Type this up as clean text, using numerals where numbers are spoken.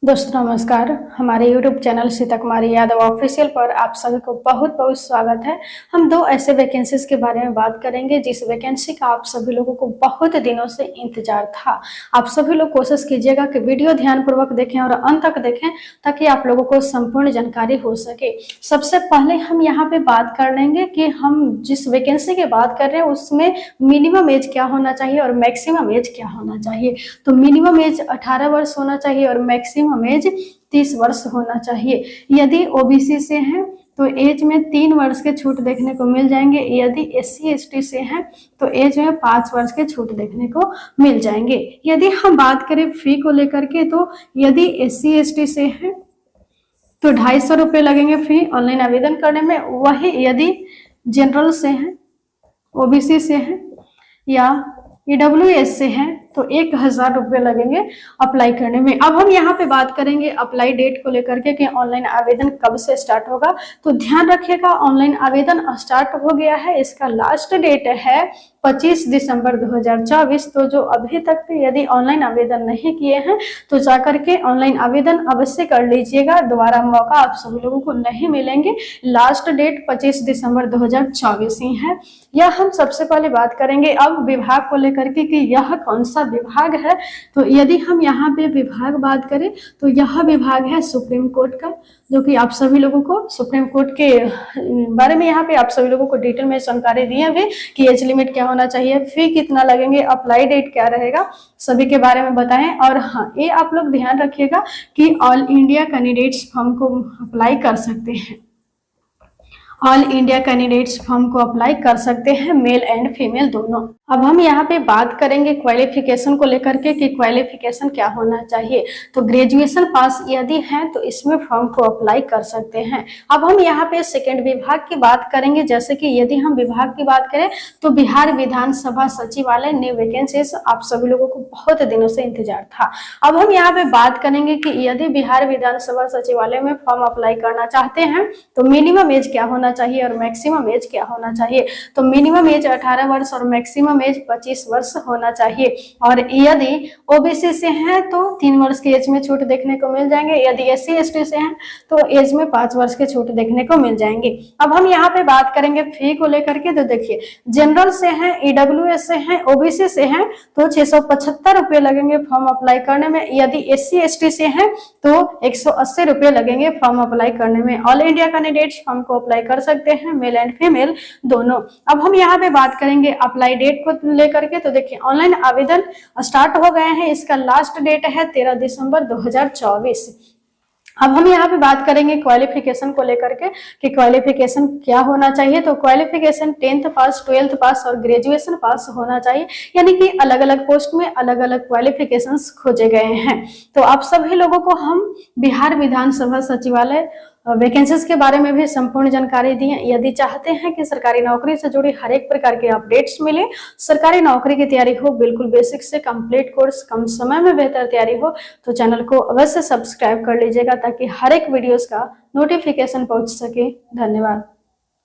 दोस्तों नमस्कार। हमारे YouTube चैनल सीता कुमारी यादव ऑफिशियल पर आप सभी को बहुत बहुत स्वागत है। हम दो ऐसे वैकेंसीज के बारे में बात करेंगे जिस वैकेंसी का आप सभी लोगों को बहुत दिनों से इंतजार था। आप सभी लोग कोशिश कीजिएगा कि वीडियो ध्यानपूर्वक देखें और अंत तक देखें ताकि आप लोगों को संपूर्ण जानकारी हो सके। सबसे पहले हम यहाँ पे बात कर लेंगे कि हम जिस वैकेंसी की बात कर रहे हैं उसमें मिनिमम एज क्या होना चाहिए और मैक्सिमम एज क्या होना चाहिए। तो मिनिमम एज 18 वर्ष होना चाहिए और मैक्सिमम एज 30 वर्ष होना चाहिए। यदि ओबीसी से हैं तो एज में 3 वर्ष के छूट देखने को मिल जाएंगे। यदि SC ST से हैं तो एज में 5 वर्ष के छूट देखने को मिल जाएंगे। यदि हम बात करें फी को लेकर के तो यदि SC ST से हैं तो 250 रुपये लगेंगे फी ऑनलाइन आवेदन करने में। वही यदि जनरल से हैं, ओबीसी से हैं या EWS से हैं तो 1000 रुपये लगेंगे अप्लाई करने में। अब हम यहाँ पे बात करेंगे अप्लाई डेट को लेकर के कि ऑनलाइन आवेदन कब से स्टार्ट होगा। तो ध्यान रखिएगा ऑनलाइन आवेदन स्टार्ट हो गया है। इसका लास्ट डेट है 25 दिसंबर 2024। तो जो अभी तक यदि ऑनलाइन आवेदन नहीं किए हैं तो जाकर के ऑनलाइन आवेदन अवश्य कर लीजिएगा। दोबारा मौका आप सभी लोगों को नहीं मिलेंगे। लास्ट डेट 25 दिसंबर 2024 ही है। यह हम सबसे पहले बात करेंगे अब विभाग को लेकर के कि यह कौन सा विभाग है। तो यदि हम यहाँ पे विभाग बात करें तो यह विभाग है सुप्रीम कोर्ट का, जो कि आप सभी लोगों को सुप्रीम कोर्ट के बारे में यहाँ पे आप सभी लोगों को डिटेल में जानकारी दी है कि एज लिमिट क्या होना चाहिए, फी कितना लगेंगे, अप्लाई डेट क्या रहेगा, सभी के बारे में बताएं। और हाँ, ये आप लोग ध्यान रखिएगा कि ऑल इंडिया कैंडिडेट्स फॉर्म को अप्लाई कर सकते हैं। ऑल इंडिया कैंडिडेट्स फॉर्म को अप्लाई कर सकते हैं, मेल एंड फीमेल दोनों। अब हम यहाँ पे बात करेंगे क्वालिफिकेशन को लेकर के कि क्वालिफिकेशन क्या होना चाहिए। तो ग्रेजुएशन पास यदि है तो इसमें फॉर्म को अप्लाई कर सकते हैं। अब हम यहाँ पे सेकेंड विभाग की बात करेंगे। जैसे कि यदि हम विभाग की बात करें तो बिहार विधानसभा सचिवालय न्यू वैकेंसीज आप सभी लोगों को बहुत दिनों से इंतजार था। अब हम यहाँ पे बात करेंगे कि यदि बिहार विधानसभा सचिवालय में फॉर्म अप्लाई करना चाहते हैं तो मिनिमम एज क्या होना चाहिए और मैक्सिमम एज क्या होना चाहिए। तो मिनिमम एज 18 वर्ष और मैक्सिमम एज 25 वर्ष होना चाहिए। और यदि ओबीसी से हैं तो 3 वर्ष की एज में छूट देखने को मिल जाएंगे। यदि SC ST से हैं तो एज में 5 वर्ष के छूट देखने को मिल जाएंगे। अब हम यहाँ पे बात करेंगे फी को लेकर के। तो देखिए जनरल से हैं, EWS से हैं, ओबीसी से हैं तो 675 रुपये लगेंगे फॉर्म अप्लाई करने में। यदि SC ST से हैं तो 180 रुपये लगेंगे फॉर्म अप्लाई करने में। ऑल इंडिया कैंडिडेट्स फॉर्म को अप्लाई कर सकते हैं, मेल एंड फीमेल दोनों। अब हम यहाँ पे बात करेंगे अप्लाई डेट को लेकर के। तो देखिए ऑनलाइन आवेदन स्टार्ट हो गए हैं। इसका लास्ट डेट है 13 दिसंबर 2024। अब हम यहाँ पे बात करेंगे क्वालिफिकेशन को लेकर के कि क्वालिफिकेशन क्या होना चाहिए। तो क्वालिफिकेशन 10th पास, 12th पास और ग्रेजुएशन पास होना चाहिए। यानी कि अलग अलग पोस्ट में अलग अलग क्वालिफिकेशंस खोजे गए हैं। तो आप सभी लोगों को हम बिहार विधानसभा सचिवालय वैकेंसीज के बारे में भी संपूर्ण जानकारी दी है। यदि चाहते हैं कि सरकारी नौकरी से जुड़ी हर एक प्रकार के अपडेट्स मिले, सरकारी नौकरी की तैयारी हो, बिल्कुल बेसिक से कंप्लीट कोर्स, कम समय में बेहतर तैयारी हो, तो चैनल को अवश्य सब्सक्राइब कर लीजिएगा ताकि हर एक वीडियोस का नोटिफिकेशन पहुंच सके। धन्यवाद।